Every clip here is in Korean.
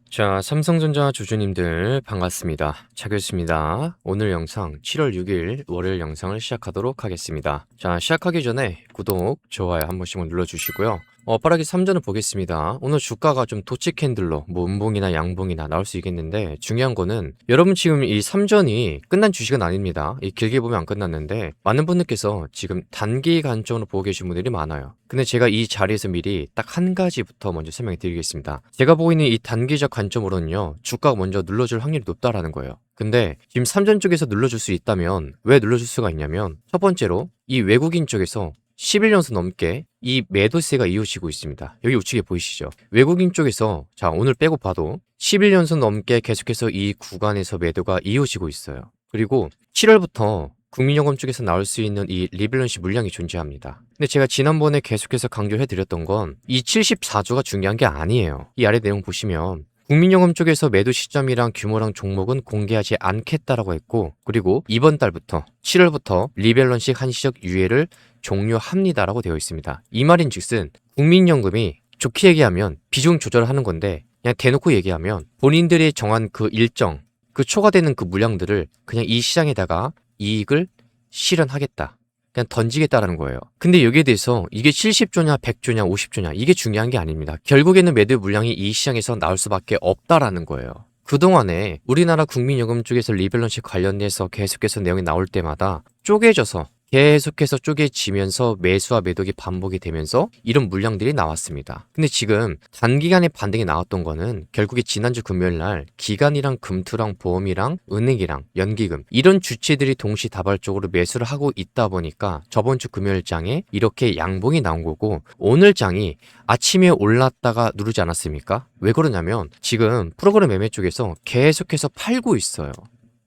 자, 삼성전자 주주님들 반갑습니다. 차교수입니다. 오늘 영상 7월 6일 월요일 영상을 시작하도록 하겠습니다. 자, 시작하기 전에 구독, 좋아요 한 번씩만 눌러주시고요. 빠르게 삼전을 보겠습니다. 오늘 주가가 좀 도치 캔들로 음봉이나 양봉이나 나올 수 있겠는데 중요한 거는 여러분 지금 이 삼전이 끝난 주식은 아닙니다. 길게 보면 안 끝났는데 많은 분들께서 지금 단기 관점으로 보고 계신 분들이 많아요. 근데 제가 이 자리에서 미리 딱 한 가지부터 먼저 설명해 드리겠습니다. 제가 보고 있는 이 단기적 관점으로는요, 주가가 먼저 눌러줄 확률이 높다라는 거예요. 근데 지금 삼전 쪽에서 눌러줄 수 있다면 왜 눌러줄 수가 있냐면 첫 번째로 이 외국인 쪽에서 11년수 넘게 이 매도세가 이어지고 있습니다. 여기 우측에 보이시죠? 외국인 쪽에서 자 오늘 빼고 봐도 11년수 넘게 계속해서 이 구간에서 매도가 이어지고 있어요. 그리고 7월부터 국민연금 쪽에서 나올 수 있는 이 리밸런스 물량이 존재합니다. 근데 제가 지난번에 계속해서 강조해 드렸던 건 이 74조가 중요한 게 아니에요. 이 아래 내용 보시면 국민연금 쪽에서 매도 시점이랑 규모랑 종목은 공개하지 않겠다라고 했고, 그리고 이번 달부터 7월부터 리밸런스 한시적 유예를 종료합니다라고 되어 있습니다. 이 말인즉슨 국민연금이 좋게 얘기하면 비중 조절을 하는 건데 그냥 대놓고 얘기하면 본인들이 정한 그 일정, 그 초과되는 그 물량들을 그냥 이 시장에다가 이익을 실현하겠다. 그냥 던지겠다라는 거예요. 근데 여기에 대해서 이게 70조냐 100조냐 50조냐 이게 중요한 게 아닙니다. 결국에는 매도 물량이 이 시장에서 나올 수밖에 없다라는 거예요. 그동안에 우리나라 국민연금 쪽에서 리밸런스 관련돼서 계속해서 내용이 나올 때마다 쪼개져서 계속해서 쪼개지면서 매수와 매도가 반복이 되면서 이런 물량들이 나왔습니다. 근데 지금 단기간에 반등이 나왔던 거는 결국에 지난주 금요일 날 기관이랑 금투랑 보험이랑 은행이랑 연기금 이런 주체들이 동시다발적으로 매수를 하고 있다 보니까 저번 주 금요일 장에 이렇게 양봉이 나온 거고, 오늘 장이 아침에 올랐다가 누르지 않았습니까? 왜 그러냐면 지금 프로그램 매매 쪽에서 계속해서 팔고 있어요.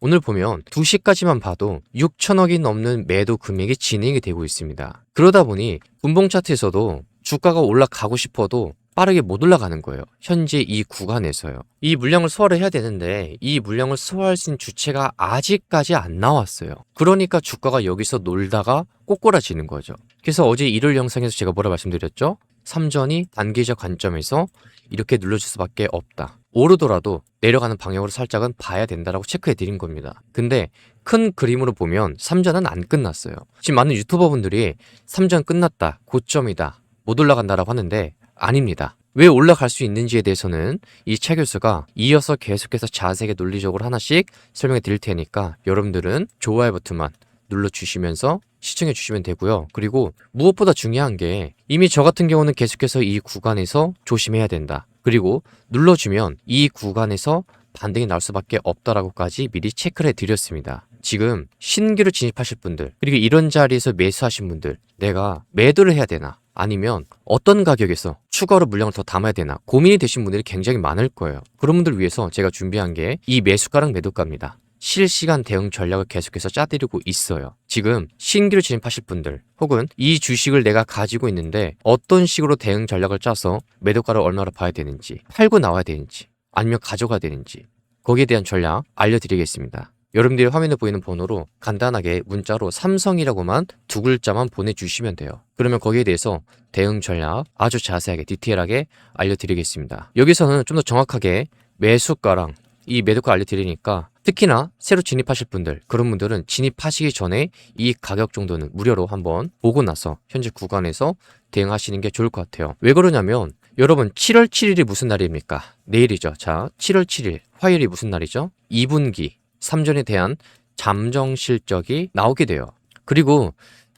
오늘 보면 2시까지만 봐도 6천억이 넘는 매도 금액이 진행이 되고 있습니다. 그러다 보니 분봉 차트에서도 주가가 올라가고 싶어도 빠르게 못 올라가는 거예요. 현재 이 구간에서요. 이 물량을 소화를 해야 되는데 이 물량을 소화할 수 있는 주체가 아직까지 안 나왔어요. 그러니까 주가가 여기서 놀다가 꼬꾸라지는 거죠. 그래서 어제 일요일 영상에서 제가 뭐라 말씀드렸죠? 삼전이 단기적 관점에서 이렇게 눌러줄 수밖에 없다. 오르더라도 내려가는 방향으로 살짝은 봐야 된다라고 체크해 드린 겁니다. 근데 큰 그림으로 보면 삼전은 안 끝났어요. 지금 많은 유튜버분들이 삼전 끝났다, 고점이다, 못 올라간다라고 하는데 아닙니다. 왜 올라갈 수 있는지에 대해서는 이 차 교수가 이어서 계속해서 자세하게 논리적으로 하나씩 설명해 드릴 테니까 여러분들은 좋아요 버튼만 눌러주시면서 시청해 주시면 되고요. 그리고 무엇보다 중요한 게 이미 저 같은 경우는 계속해서 이 구간에서 조심해야 된다. 그리고 눌러주면 이 구간에서 반등이 나올 수밖에 없다라고까지 미리 체크를 해드렸습니다. 지금 신규로 진입하실 분들, 그리고 이런 자리에서 매수하신 분들, 내가 매도를 해야 되나? 아니면 어떤 가격에서 추가로 물량을 더 담아야 되나? 고민이 되신 분들이 굉장히 많을 거예요. 그런 분들 위해서 제가 준비한 게 이 매수가랑 매도가입니다. 실시간 대응 전략을 계속해서 짜드리고 있어요. 지금 신규로 진입하실 분들 혹은 이 주식을 내가 가지고 있는데 어떤 식으로 대응 전략을 짜서 매도가를 얼마나 봐야 되는지, 팔고 나와야 되는지, 아니면 가져가야 되는지 거기에 대한 전략 알려드리겠습니다. 여러분들이 화면에 보이는 번호로 간단하게 문자로 삼성이라고만 두 글자만 보내주시면 돼요. 그러면 거기에 대해서 대응 전략 아주 자세하게 디테일하게 알려드리겠습니다. 여기서는 좀 더 정확하게 매수가랑 이 매도가 알려드리니까 특히나 새로 진입하실 분들, 그런 분들은 진입하시기 전에 이 가격 정도는 무료로 한번 보고 나서 현재 구간에서 대응하시는 게 좋을 것 같아요. 왜 그러냐면 여러분 7월 7일이 무슨 날입니까? 내일이죠. 자, 7월 7일 화요일이 무슨 날이죠? 2분기 3전에 대한 잠정 실적이 나오게 돼요. 그리고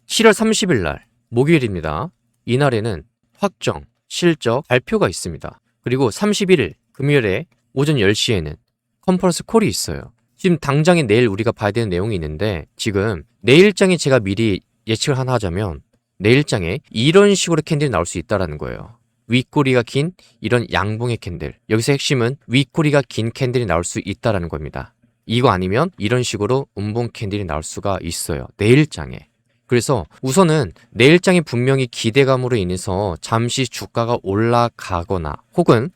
7월 30일 날 목요일입니다. 이날에는 확정 실적 발표가 있습니다. 그리고 31일 금요일에 오전 10시에는 컨퍼런스 콜이 있어요. 지금 당장에 내일 우리가 봐야 되는 내용이 있는데 지금 내일장에 제가 미리 예측을 하나 하자면 내일장에 이런 식으로 캔들이 나올 수 있다는 거예요. 윗꼬리가 긴 이런 양봉의 캔들. 여기서 핵심은 윗꼬리가 긴 캔들이 나올 수 있다는 겁니다. 이거 아니면 이런 식으로 음봉 캔들이 나올 수가 있어요. 내일장에. 그래서 우선은 내일장이 분명히 기대감으로 인해서 잠시 주가가 올라가거나 혹은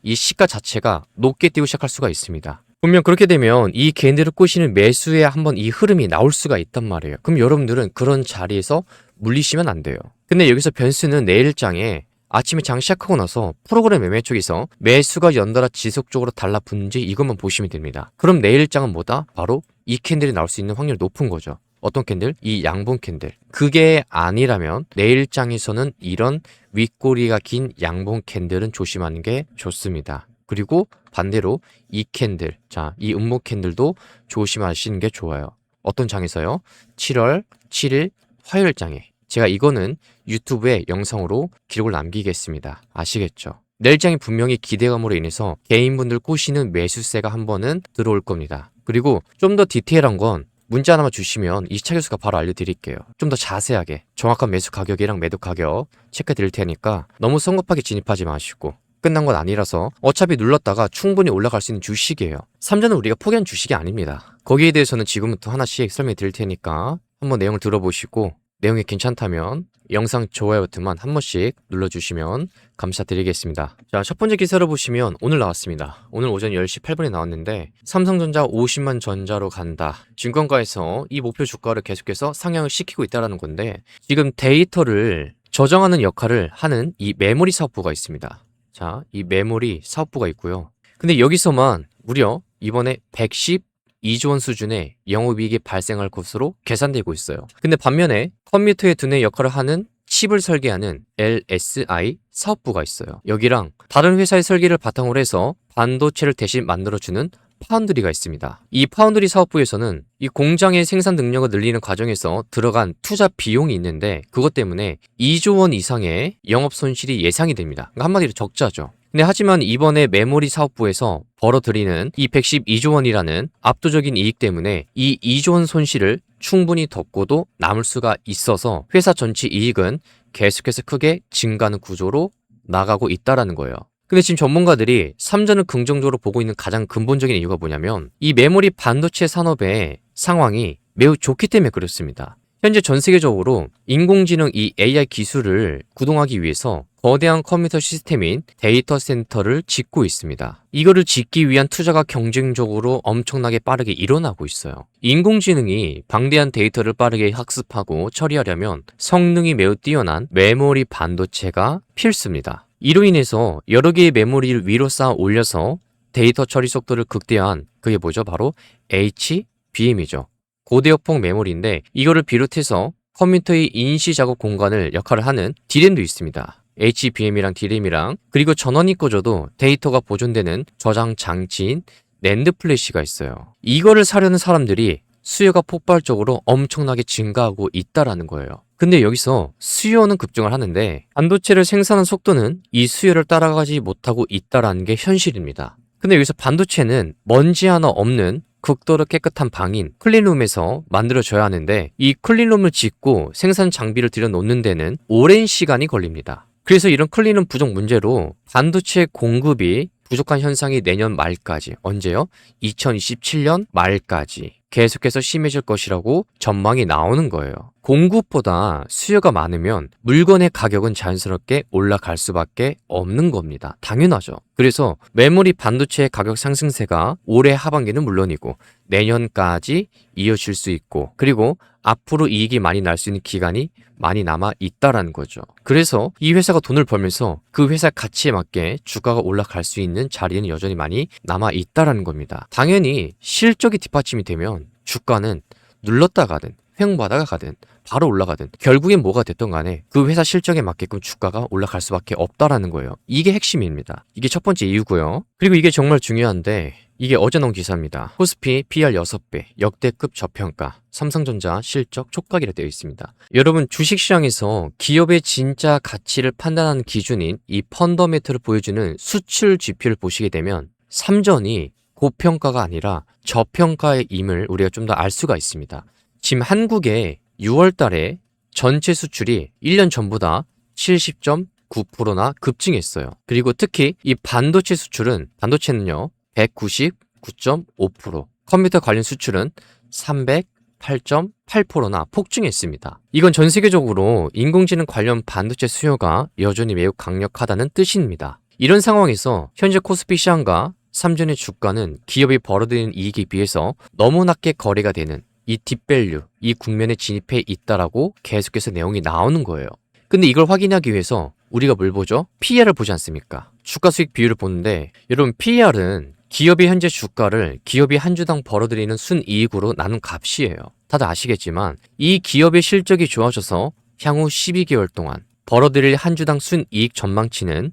이 시가 자체가 높게 뛰고 시작할 수가 있습니다. 분명 그렇게 되면 이 캔들을 꼬시는 매수에 한번 이 흐름이 나올 수가 있단 말이에요. 그럼 여러분들은 그런 자리에서 물리시면 안 돼요. 근데 여기서 변수는 내일장에 아침에 장 시작하고 나서 프로그램 매매 쪽에서 매수가 연달아 지속적으로 달라붙는지 이것만 보시면 됩니다. 그럼 내일장은 뭐다? 바로 이 캔들이 나올 수 있는 확률이 높은 거죠. 어떤 캔들? 이 양봉 캔들. 그게 아니라면 내일장에서는 이런 윗꼬리가 긴 양봉 캔들은 조심하는 게 좋습니다. 그리고 반대로 이 캔들, 자, 이 음모 캔들도 조심하시는 게 좋아요. 어떤 장에서요? 7월 7일 화요일장에. 제가 이거는 유튜브에 영상으로 기록을 남기겠습니다. 아시겠죠? 내일장이 분명히 기대감으로 인해서 개인분들 꼬시는 매수세가 한 번은 들어올 겁니다. 그리고 좀 더 디테일한 건 문자 하나만 주시면 이 차교수가 바로 알려드릴게요. 좀 더 자세하게 정확한 매수 가격이랑 매도 가격 체크해 드릴 테니까 너무 성급하게 진입하지 마시고, 끝난 건 아니라서 어차피 눌렀다가 충분히 올라갈 수 있는 주식이에요. 삼전은 우리가 포기한 주식이 아닙니다. 거기에 대해서는 지금부터 하나씩 설명해 드릴 테니까 한번 내용을 들어보시고 내용이 괜찮다면 영상 좋아요 버튼만 한 번씩 눌러주시면 감사드리겠습니다. 자, 첫 번째 기사를 보시면 오늘 나왔습니다. 오늘 오전 10시 8분에 나왔는데 삼성전자 50만 전자로 간다. 증권가에서 이 목표 주가를 계속해서 상향을 시키고 있다는 건데, 지금 데이터를 저장하는 역할을 하는 이 메모리 사업부가 있습니다. 자, 이 메모리 사업부가 있고요. 근데 여기서만 무려 이번에 112조 원 수준의 영업이익이 발생할 것으로 계산되고 있어요. 근데 반면에 컴퓨터에 두뇌 역할을 하는 칩을 설계하는 LSI 사업부가 있어요. 여기랑 다른 회사의 설계를 바탕으로 해서 반도체를 대신 만들어주는 파운드리가 있습니다. 이 파운드리 사업부에서는 이 공장의 생산 능력을 늘리는 과정에서 들어간 투자 비용이 있는데, 그것 때문에 2조 원 이상의 영업 손실이 예상이 됩니다. 그러니까 한마디로 적자죠. 근데 하지만 이번에 메모리 사업부에서 벌어들이는 이 112조 원이라는 압도적인 이익 때문에 이 2조 원 손실을 충분히 덮고도 남을 수가 있어서 회사 전체 이익은 계속해서 크게 증가하는 구조로 나가고 있다라는 거예요. 근데 지금 전문가들이 삼전을 긍정적으로 보고 있는 가장 근본적인 이유가 뭐냐면 이 메모리 반도체 산업의 상황이 매우 좋기 때문에 그렇습니다. 현재 전 세계적으로 인공지능 이 AI 기술을 구동하기 위해서 거대한 컴퓨터 시스템인 데이터 센터를 짓고 있습니다. 이거를 짓기 위한 투자가 경쟁적으로 엄청나게 빠르게 일어나고 있어요. 인공지능이 방대한 데이터를 빠르게 학습하고 처리하려면 성능이 매우 뛰어난 메모리 반도체가 필수입니다. 이로 인해서 여러 개의 메모리를 위로 쌓아 올려서 데이터 처리 속도를 극대화한, 그게 뭐죠? 바로 HBM이죠. 고대역폭 메모리인데, 이거를 비롯해서 컴퓨터의 인시 작업 공간을 역할을 하는 D램도 있습니다. HBM이랑 D램이랑, 그리고 전원이 꺼져도 데이터가 보존되는 저장 장치인 낸드 플래시가 있어요. 이거를 사려는 사람들이 수요가 폭발적으로 엄청나게 증가하고 있다라는 거예요. 근데 여기서 수요는 급증을 하는데 반도체를 생산하는 속도는 이 수요를 따라가지 못하고 있다라는 게 현실입니다. 근데 여기서 반도체는 먼지 하나 없는 극도로 깨끗한 방인 클린룸에서 만들어져야 하는데, 이 클린룸을 짓고 생산 장비를 들여놓는 데는 오랜 시간이 걸립니다. 그래서 이런 클린룸 부족 문제로 반도체 공급이 부족한 현상이 내년 말까지, 언제요? 2027년 말까지 계속해서 심해질 것이라고 전망이 나오는 거예요. 공급보다 수요가 많으면 물건의 가격은 자연스럽게 올라갈 수밖에 없는 겁니다. 당연하죠. 그래서 메모리 반도체의 가격 상승세가 올해 하반기는 물론이고 내년까지 이어질 수 있고, 그리고 앞으로 이익이 많이 날 수 있는 기간이 많이 남아 있다라는 거죠. 그래서 이 회사가 돈을 벌면서 그 회사 가치에 맞게 주가가 올라갈 수 있는 자리는 여전히 많이 남아 있다라는 겁니다. 당연히 실적이 뒷받침이 되면 주가는 눌렀다 가든 횡보하다가 가든 바로 올라가든 결국엔 뭐가 됐던 간에 그 회사 실적에 맞게끔 주가가 올라갈 수밖에 없다라는 거예요. 이게 핵심입니다. 이게 첫 번째 이유고요. 그리고 이게 정말 중요한데, 이게 어제 나온 기사입니다. 코스피 PR 6배, 역대급 저평가, 삼성전자 실적 촉각이라 되어 있습니다. 여러분, 주식시장에서 기업의 진짜 가치를 판단하는 기준인 이 펀더멘트를 보여주는 수출 지표를 보시게 되면 삼전이 고평가가 아니라 저평가의 임을 우리가 좀 더 알 수가 있습니다. 지금 한국의 6월 달에 전체 수출이 1년 전보다 70.9%나 급증했어요. 그리고 특히 이 반도체 수출은, 반도체는요 199.5%, 컴퓨터 관련 수출은 308.8%나 폭증했습니다. 이건 전 세계적으로 인공지능 관련 반도체 수요가 여전히 매우 강력하다는 뜻입니다. 이런 상황에서 현재 코스피 시장과 삼전의 주가는 기업이 벌어들이는 이익에 비해서 너무 낮게 거래가 되는 이 딥밸류, 이 국면에 진입해 있다라고 계속해서 내용이 나오는 거예요. 근데 이걸 확인하기 위해서 우리가 뭘 보죠? PER을 보지 않습니까? 주가 수익 비율을 보는데 여러분 PER은 기업이 현재 주가를 기업이 한 주당 벌어들이는 순이익으로 나눈 값이에요. 다들 아시겠지만 이 기업의 실적이 좋아져서 향후 12개월 동안 벌어들일 한 주당 순이익 전망치는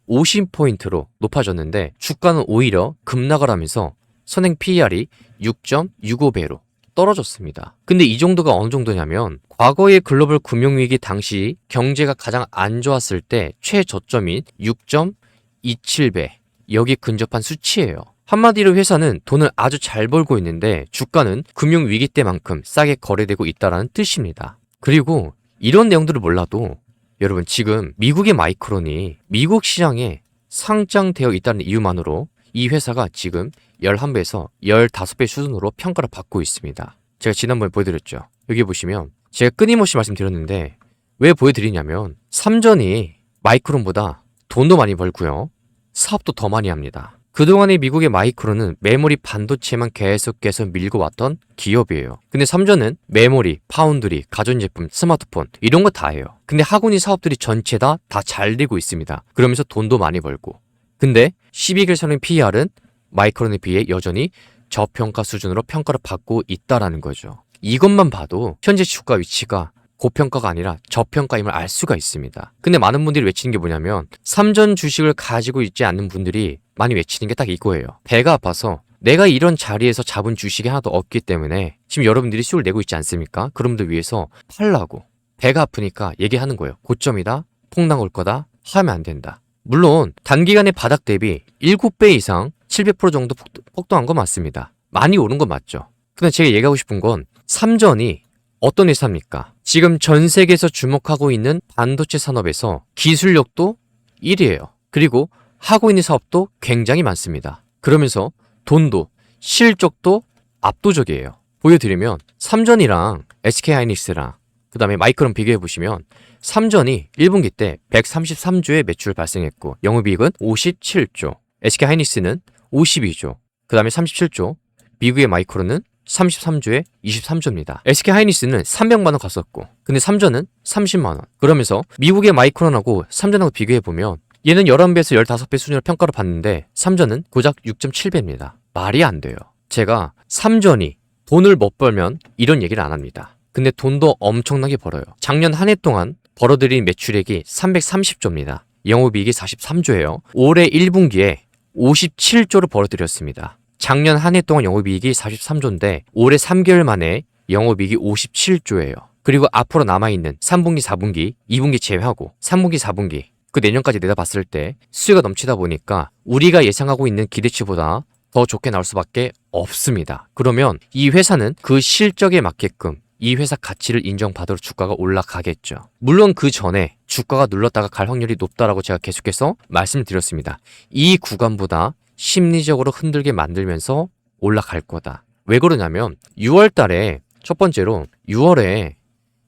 1150포인트로 높아졌는데 주가는 오히려 급락을 하면서 선행 PER이 6.65배로 떨어졌습니다. 근데 이 정도가 어느 정도냐면 과거의 글로벌 금융위기 당시 경제가 가장 안 좋았을 때 최저점인 6.27배 여기 근접한 수치예요. 한마디로 회사는 돈을 아주 잘 벌고 있는데 주가는 금융위기 때만큼 싸게 거래되고 있다는 뜻입니다. 그리고 이런 내용들을 몰라도 여러분 지금 미국의 마이크론이 미국 시장에 상장되어 있다는 이유만으로 이 회사가 지금 11배에서 15배 수준으로 평가를 받고 있습니다. 제가 지난번에 보여드렸죠. 여기 보시면 제가 끊임없이 말씀드렸는데 왜 보여드리냐면 삼전이 마이크론보다 돈도 많이 벌고요. 사업도 더 많이 합니다. 그동안의 미국의 마이크론은 메모리 반도체만 계속해서 밀고 왔던 기업이에요. 근데 삼전은 메모리, 파운드리, 가전제품, 스마트폰 이런 거 다 해요. 근데 하고니 사업들이 전체 다 잘 되고 있습니다. 그러면서 돈도 많이 벌고. 근데 12개월 선행 PER은 마이크론에 비해 여전히 저평가 수준으로 평가를 받고 있다라는 거죠. 이것만 봐도 현재 주가 위치가 고평가가 아니라 저평가임을 알 수가 있습니다. 근데 많은 분들이 외치는 게 뭐냐면 삼전 주식을 가지고 있지 않는 분들이 많이 외치는 게 딱 이거예요. 배가 아파서 내가 이런 자리에서 잡은 주식이 하나도 없기 때문에 지금 여러분들이 수익을 내고 있지 않습니까? 그런 분들 위해서 팔라고. 배가 아프니까 얘기하는 거예요. 고점이다. 폭락 올 거다. 하면 안 된다. 물론 단기간의 바닥 대비 7배 이상 700% 정도 폭등한 건 맞습니다. 많이 오른 건 맞죠. 근데 제가 얘기하고 싶은 건 삼전이 어떤 회사입니까? 지금 전 세계에서 주목하고 있는 반도체 산업에서 기술력도 1위예요. 그리고 하고 있는 사업도 굉장히 많습니다. 그러면서 돈도 실적도 압도적이에요. 보여드리면 삼전이랑 SK하이닉스랑 그 다음에 마이크론 비교해보시면 삼전이 1분기 때 133조의 매출을 발생했고 영업이익은 57조, SK하이닉스는 52조, 그 다음에 37조, 미국의 마이크론은 33조에 23조입니다. SK하이닉스는 300만 원 갔었고 근데 삼전은 30만 원. 그러면서 미국의 마이크론하고 삼전하고 비교해보면 얘는 11배에서 15배 수준으로 평가를 받는데 삼전은 고작 6.7배입니다. 말이 안 돼요. 제가 삼전이 돈을 못 벌면 이런 얘기를 안 합니다. 근데 돈도 엄청나게 벌어요. 작년 한 해 동안 벌어들인 매출액이 330조입니다. 영업이익이 43조예요. 올해 1분기에 57조를 벌어들였습니다. 작년 한 해 동안 영업이익이 43조인데 올해 3개월 만에 영업이익이 57조예요. 그리고 앞으로 남아있는 3분기, 4분기, 2분기 제외하고 3분기, 4분기 그 내년까지 내다봤을 때 수요가 넘치다 보니까 우리가 예상하고 있는 기대치보다 더 좋게 나올 수밖에 없습니다. 그러면 이 회사는 그 실적에 맞게끔 이 회사 가치를 인정받으러 주가가 올라가겠죠. 물론 그 전에 주가가 눌렀다가 갈 확률이 높다라고 제가 계속해서 말씀을 드렸습니다. 이 구간보다 심리적으로 흔들게 만들면서 올라갈 거다. 왜 그러냐면 6월 달에 첫 번째로 6월에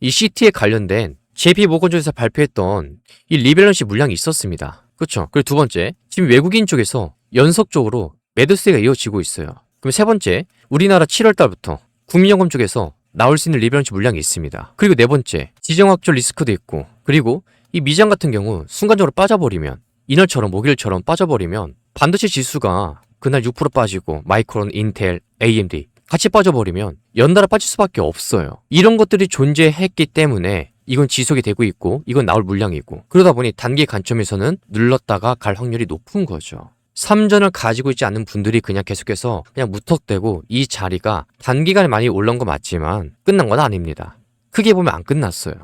이 CT에 관련된 JP모건조에서 발표했던 이 리밸런시 물량이 있었습니다. 그렇죠. 그리고 두 번째, 지금 외국인 쪽에서 연속적으로 매도세가 이어지고 있어요. 그럼 세 번째, 우리나라 7월 달부터 국민연금 쪽에서 나올 수 있는 리밸런시 물량이 있습니다. 그리고 네 번째, 지정학적 리스크도 있고 그리고 이 미장 같은 경우 순간적으로 빠져버리면 이날처럼 목요일처럼 빠져버리면 반도체 지수가 그날 6% 빠지고 마이크론, 인텔, AMD 같이 빠져버리면 연달아 빠질 수밖에 없어요. 이런 것들이 존재했기 때문에 이건 지속이 되고 있고 이건 나올 물량이고 그러다 보니 단기 관점에서는 눌렀다가 갈 확률이 높은 거죠. 삼전을 가지고 있지 않는 분들이 그냥 계속해서 그냥 무턱대고 이 자리가 단기간에 많이 올라온 거 맞지만 끝난 건 아닙니다. 크게 보면 안 끝났어요.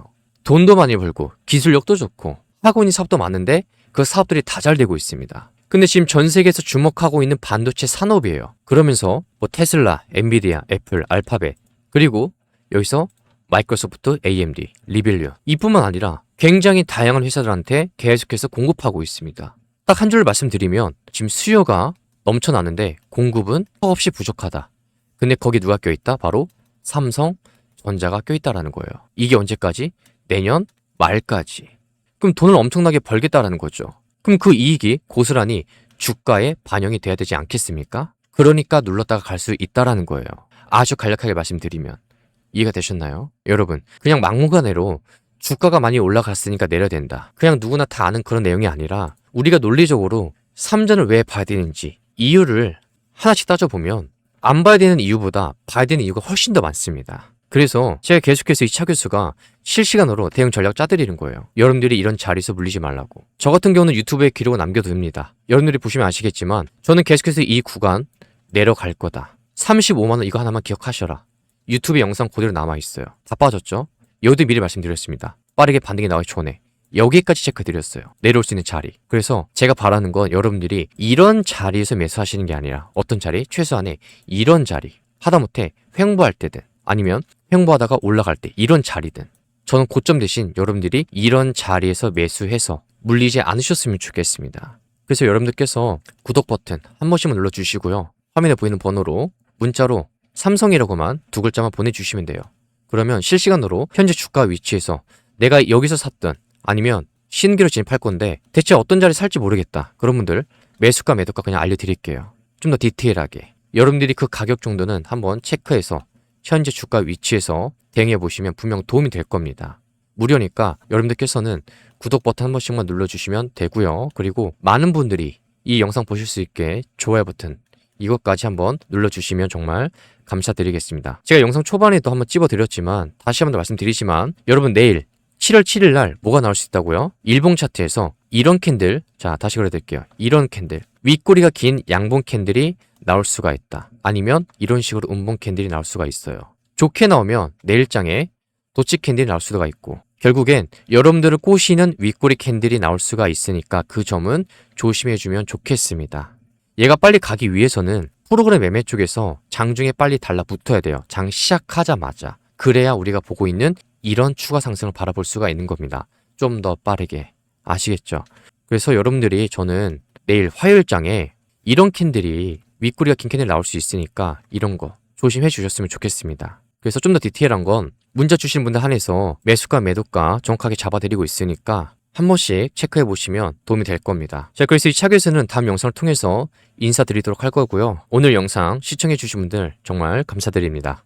돈도 많이 벌고 기술력도 좋고 하고 있는 사업도 많은데 그 사업들이 다 잘 되고 있습니다. 근데 지금 전 세계에서 주목하고 있는 반도체 산업이에요. 그러면서 뭐 테슬라, 엔비디아, 애플, 알파벳 그리고 여기서 마이크로소프트, AMD, 리벨리온 이뿐만 아니라 굉장히 다양한 회사들한테 계속해서 공급하고 있습니다. 딱 한 줄 말씀드리면 지금 수요가 넘쳐나는데 공급은 턱없이 부족하다. 근데 거기 누가 껴있다? 바로 삼성전자가 껴있다라는 거예요. 이게 언제까지? 내년 말까지. 그럼 돈을 엄청나게 벌겠다라는 거죠. 그럼 그 이익이 고스란히 주가에 반영이 돼야 되지 않겠습니까? 그러니까 눌렀다가 갈 수 있다라는 거예요. 아주 간략하게 말씀드리면 이해가 되셨나요? 여러분 그냥 막무가내로 주가가 많이 올라갔으니까 내려야 된다. 그냥 누구나 다 아는 그런 내용이 아니라 우리가 논리적으로 삼전을 왜 봐야 되는지 이유를 하나씩 따져보면 안 봐야 되는 이유보다 봐야 되는 이유가 훨씬 더 많습니다. 그래서 제가 계속해서 이 차 교수가 실시간으로 대응 전략 짜드리는 거예요. 여러분들이 이런 자리에서 물리지 말라고. 저 같은 경우는 유튜브에 기록을 남겨도 됩니다. 여러분들이 보시면 아시겠지만 저는 계속해서 이 구간 내려갈 거다. 35만원 이거 하나만 기억하셔라. 유튜브 영상 그대로 남아있어요. 다 빠졌죠? 여기도 미리 말씀드렸습니다. 빠르게 반등이 나오기 전에 여기까지 체크드렸어요. 내려올 수 있는 자리. 그래서 제가 바라는 건 여러분들이 이런 자리에서 매수하시는 게 아니라 어떤 자리? 최소한의 이런 자리. 하다못해 횡보할 때든 아니면 횡보하다가 올라갈 때 이런 자리든 저는 고점 대신 여러분들이 이런 자리에서 매수해서 물리지 않으셨으면 좋겠습니다. 그래서 여러분들께서 구독 버튼 한 번씩만 눌러주시고요. 화면에 보이는 번호로 문자로 삼성이라고만 두 글자만 보내주시면 돼요. 그러면 실시간으로 현재 주가 위치에서 내가 여기서 샀든 아니면 신규로 진입할 건데 대체 어떤 자리 살지 모르겠다. 그런 분들 매수가 매도가 그냥 알려드릴게요. 좀 더 디테일하게. 여러분들이 그 가격 정도는 한번 체크해서 현재 주가 위치에서 대응해 보시면 분명 도움이 될 겁니다. 무료니까 여러분들께서는 구독 버튼 한 번씩만 눌러주시면 되고요. 그리고 많은 분들이 이 영상 보실 수 있게 좋아요 버튼 이것까지 한번 눌러주시면 정말 감사드리겠습니다. 제가 영상 초반에도 한번 찝어드렸지만 다시 한번 더 말씀드리지만 여러분 내일 7월 7일 날 뭐가 나올 수 있다고요? 일봉 차트에서 이런 캔들, 자 다시 그려드릴게요. 이런 캔들, 윗꼬리가 긴 양봉 캔들이 나올 수가 있다. 아니면 이런 식으로 음봉 캔들이 나올 수가 있어요. 좋게 나오면 내일장에 도치 캔들이 나올 수가 있고 결국엔 여러분들을 꼬시는 윗꼬리 캔들이 나올 수가 있으니까 그 점은 조심해주면 좋겠습니다. 얘가 빨리 가기 위해서는 프로그램 매매 쪽에서 장중에 빨리 달라붙어야 돼요. 장 시작하자마자. 그래야 우리가 보고 있는 이런 추가 상승을 바라볼 수가 있는 겁니다. 좀 더 빠르게. 아시겠죠? 그래서 여러분들이 저는 내일 화요일장에 이런 캔들이 윗꼬리가 긴 캔들이 나올 수 있으니까 이런 거 조심해 주셨으면 좋겠습니다. 그래서 좀 더 디테일한 건 문자 주신 분들 한해서 매수가 매도가 정확하게 잡아드리고 있으니까 한 번씩 체크해 보시면 도움이 될 겁니다. 자, 그래서 이 차교수는 다음 영상을 통해서 인사드리도록 할 거고요. 오늘 영상 시청해 주신 분들 정말 감사드립니다.